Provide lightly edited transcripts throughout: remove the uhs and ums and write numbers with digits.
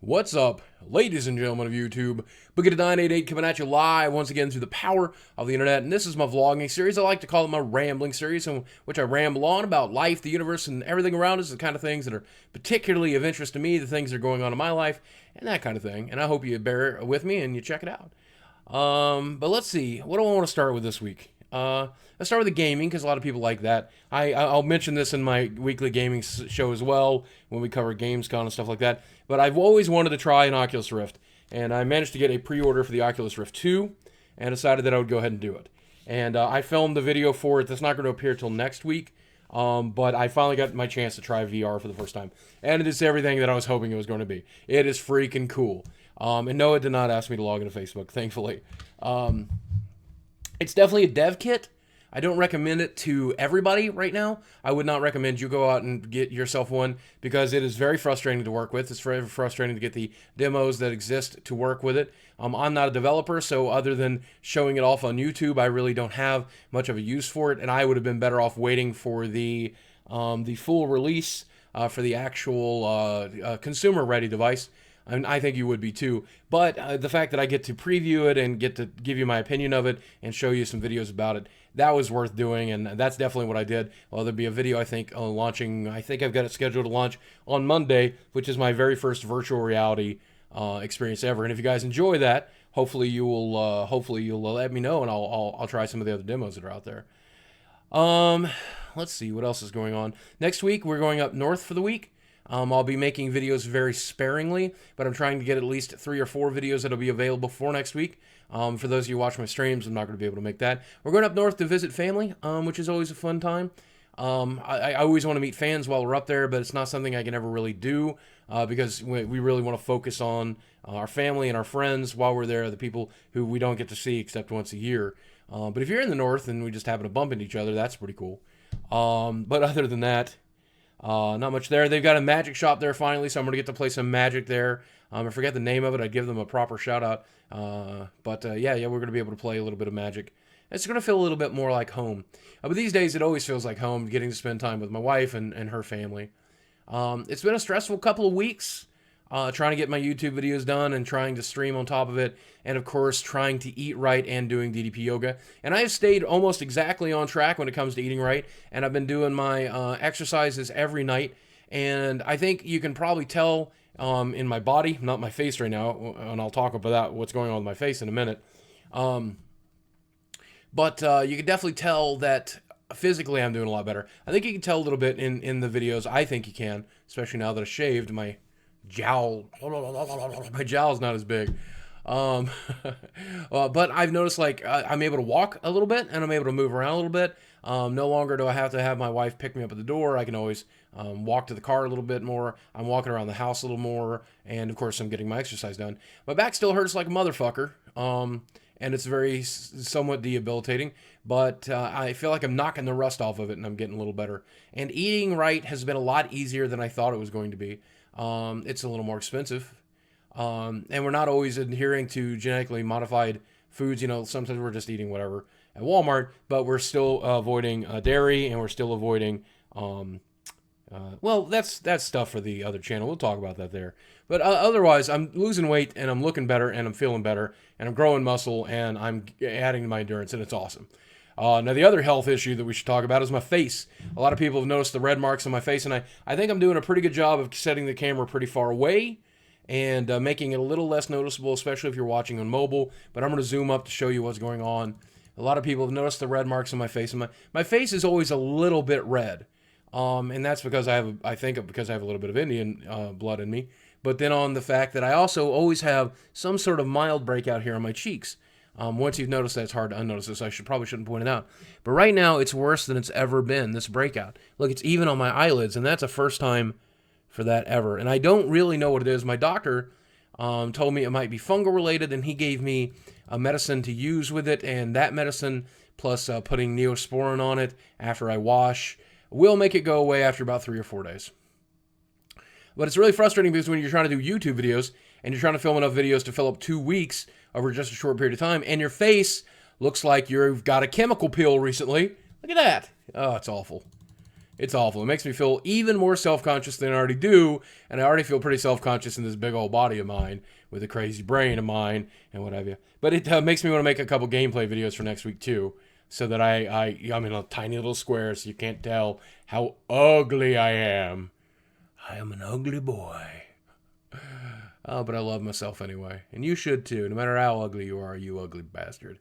What's up, ladies and gentlemen of YouTube? Boogity988 coming at you live once again through the power of the internet, and this is my vlogging series. I like to call it my rambling series, in which I ramble on about life, the universe, and everything around us, the kind of things that are particularly of interest to me, the things that are going on in my life, and that kind of thing. And I hope you bear with me and you check it out. But let's see, what do I want to start with this week? Let's start with the gaming, because a lot of people like that. I'll mention this in my weekly gaming show as well, when we cover Gamescom and stuff like that. But I've always wanted to try an Oculus Rift, and I managed to get a pre-order for the Oculus Rift 2, and decided that I would go ahead and do it. And I filmed the video for it. That's not going to appear till next week, but I finally got my chance to try VR for the first time. And it is everything that I was hoping it was going to be. It is freaking cool. And no, it did not ask me to log into Facebook, thankfully. It's definitely a dev kit. I don't recommend it to everybody right now. I would not recommend you go out and get yourself one, because it is very frustrating to work with. It's very frustrating to get the demos that exist to work with it. I'm not a developer, so other than showing it off on YouTube, I really don't have much of a use for it, and I would have been better off waiting for the full release for the actual consumer-ready device. And I think you would be too. But the fact that I get to preview it and get to give you my opinion of it and show you some videos about it, that was worth doing, and that's definitely what I did. Well, there'll be a video, I think, launching. I think I've got it scheduled to launch on Monday, which is my very first virtual reality experience ever. And if you guys enjoy that, hopefully you'll let me know, and I'll try some of the other demos that are out there. Let's see what else is going on. Next week, we're going up north for the week. I'll be making videos very sparingly, but I'm trying to get at least 3 or 4 videos that'll be available for next week. For those of you who watch my streams, I'm not going to be able to make that. We're going up north to visit family, which is always a fun time. I always want to meet fans while we're up there, but it's not something I can ever really do because we really want to focus on our family and our friends while we're there, the people who we don't get to see except once a year. But if you're in the north and we just happen to bump into each other, that's pretty cool. But other than that, not much there. They've got a magic shop there finally, so I'm going to get to play some magic there. I forget the name of it. I'd give them a proper shout out. Yeah, we're going to be able to play a little bit of magic. It's going to feel a little bit more like home. But these days, it always feels like home, getting to spend time with my wife and her family. It's been a stressful couple of weeks. Trying to get my YouTube videos done and trying to stream on top of it, and of course trying to eat right and doing DDP yoga. And I have stayed almost exactly on track when it comes to eating right, and I've been doing my exercises every night, and I think you can probably tell in my body, not my face right now, and I'll talk about what's going on with my face in a minute. But you can definitely tell that physically I'm doing a lot better. I think you can tell a little bit in the videos. I think you can, especially now that I shaved my jowl. My jowl's not as big. But I've noticed, like, I'm able to walk a little bit, and I'm able to move around a little bit. No longer do I have to have my wife pick me up at the door. I can always walk to the car a little bit more. I'm walking around the house a little more, and of course I'm getting my exercise done. My back still hurts like a motherfucker, and it's very somewhat debilitating, but I feel like I'm knocking the rust off of it, and I'm getting a little better. And eating right has been a lot easier than I thought it was going to be. It's a little more expensive, and we're not always adhering to genetically modified foods. You know, sometimes we're just eating whatever at Walmart, but we're still avoiding dairy, and we're still avoiding, well, that's stuff for the other channel. We'll talk about that there. But otherwise, I'm losing weight, and I'm looking better, and I'm feeling better, and I'm growing muscle, and I'm adding to my endurance, and it's awesome. Now, the other health issue that we should talk about is my face. A lot of people have noticed the red marks on my face, and I think I'm doing a pretty good job of setting the camera pretty far away and making it a little less noticeable, especially if you're watching on mobile. But I'm going to zoom up to show you what's going on. A lot of people have noticed the red marks on my face, and my face is always a little bit red. And that's because I think because I have a little bit of Indian blood in me. But then on the fact that I also always have some sort of mild breakout here on my cheeks. Once you've noticed that, it's hard to unnotice this. I probably shouldn't point it out. But right now, it's worse than it's ever been, this breakout. Look, it's even on my eyelids, and that's a first time for that ever. And I don't really know what it is. My doctor told me it might be fungal related, and he gave me a medicine to use with it, and that medicine, plus putting Neosporin on it after I wash, will make it go away after about 3 or 4 days. But it's really frustrating because when you're trying to do YouTube videos, and you're trying to film enough videos to fill up 2 weeks over just a short period of time, and your face looks like you've got a chemical peel recently. Look at that. Oh, it's awful. It's awful. It makes me feel even more self-conscious than I already do, and I already feel pretty self-conscious in this big old body of mine with a crazy brain of mine and what have you. But it makes me want to make a couple gameplay videos for next week too, so that I'm in a tiny little square, so you can't tell how ugly I am. I am an ugly boy. Oh, but I love myself anyway, and you should too. No matter how ugly you are, you ugly bastard.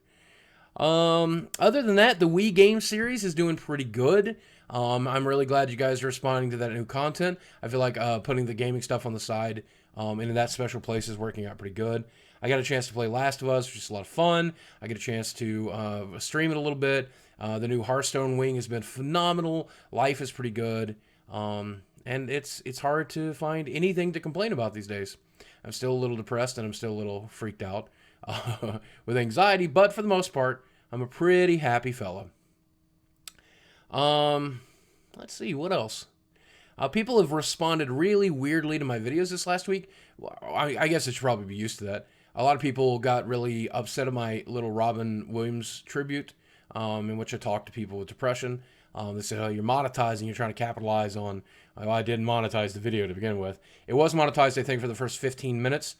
Other than that, the Wii game series is doing pretty good. I'm really glad you guys are responding to that new content. I feel like putting the gaming stuff on the side into that special place is working out pretty good. I got a chance to play Last of Us, which is a lot of fun. I get a chance to stream it a little bit. The new Hearthstone wing has been phenomenal. Life is pretty good. And it's hard to find anything to complain about these days. I'm still a little depressed and I'm still a little freaked out with anxiety, but for the most part, I'm a pretty happy fella. Let's see, what else? People have responded really weirdly to my videos this last week. Well, I guess I should probably be used to that. A lot of people got really upset at my little Robin Williams tribute, in which I talked to people with depression. They said, oh, you're monetizing, you're trying to capitalize on... Well, I didn't monetize the video to begin with. It was monetized, I think, for the first 15 minutes,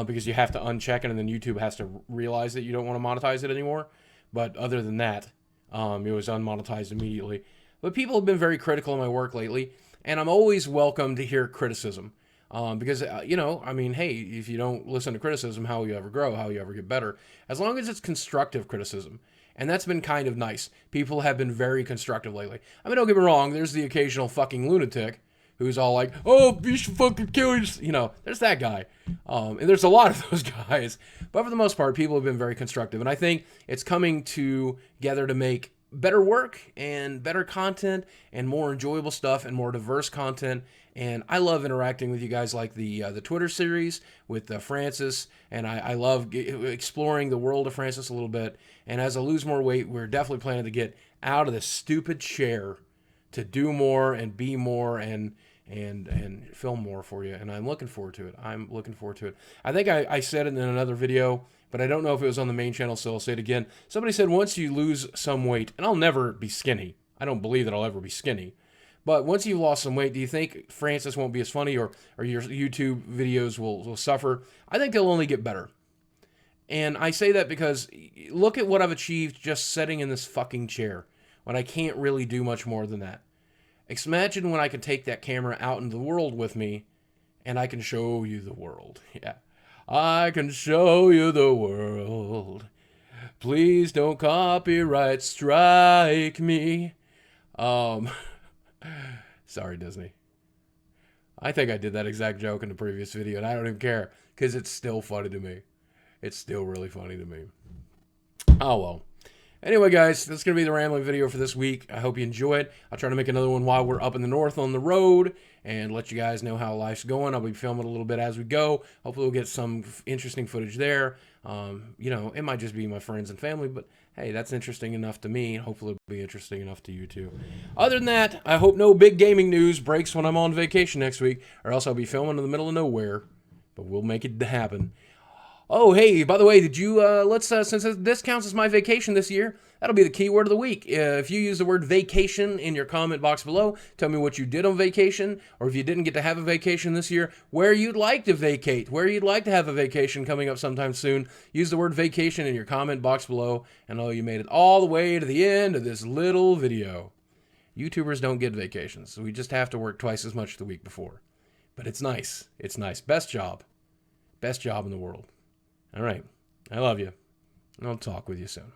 because you have to uncheck it, and then YouTube has to realize that you don't want to monetize it anymore. But other than that, it was unmonetized immediately. But people have been very critical of my work lately, and I'm always welcome to hear criticism. Because, I mean, hey, if you don't listen to criticism, how will you ever grow? How will you ever get better? As long as it's constructive criticism. And that's been kind of nice. People have been very constructive lately. I mean, don't get me wrong, there's the occasional fucking lunatic who's all like, oh, you should fucking kill yourself. You know, there's that guy. And there's a lot of those guys. But for the most part, people have been very constructive. And I think it's coming together to make better work and better content and more enjoyable stuff and more diverse content. And I love interacting with you guys, like the Twitter series with Francis, and I love exploring the world of Francis a little bit. And as I lose more weight, we're definitely planning to get out of this stupid chair to do more and be more and film more for you. And I'm looking forward to it. I'm looking forward to it. I think I said it in another video, but I don't know if it was on the main channel, so I'll say it again. Somebody said once you lose some weight, and I'll never be skinny. I don't believe that I'll ever be skinny. But once you've lost some weight, do you think Francis won't be as funny, or your YouTube videos will suffer? I think they'll only get better. And I say that because look at what I've achieved just sitting in this fucking chair when I can't really do much more than that. Imagine when I can take that camera out into the world with me and I can show you the world. Yeah. I can show you the world. Please don't copyright strike me. Sorry, Disney. I think I did that exact joke in the previous video, and I don't even care, because it's still funny to me. It's still really funny to me. Oh, well. Anyway, guys, that's going to be the rambling video for this week. I hope you enjoy it. I'll try to make another one while we're up in the north on the road and let you guys know how life's going. I'll be filming a little bit as we go. Hopefully we'll get some interesting footage there. It might just be my friends and family, but hey, that's interesting enough to me. Hopefully it'll be interesting enough to you too. Other than that, I hope no big gaming news breaks when I'm on vacation next week, or else I'll be filming in the middle of nowhere. But we'll make it happen. Oh, hey, by the way, did you, since this counts as my vacation this year, that'll be the keyword of the week. If you use the word vacation in your comment box below, tell me what you did on vacation, or if you didn't get to have a vacation this year, where you'd like to vacate, where you'd like to have a vacation coming up sometime soon. Use the word vacation in your comment box below, and you made it all the way to the end of this little video. YouTubers don't get vacations, so we just have to work twice as much the week before. But it's nice. It's nice. Best job. Best job in the world. All right. I love you. I'll talk with you soon.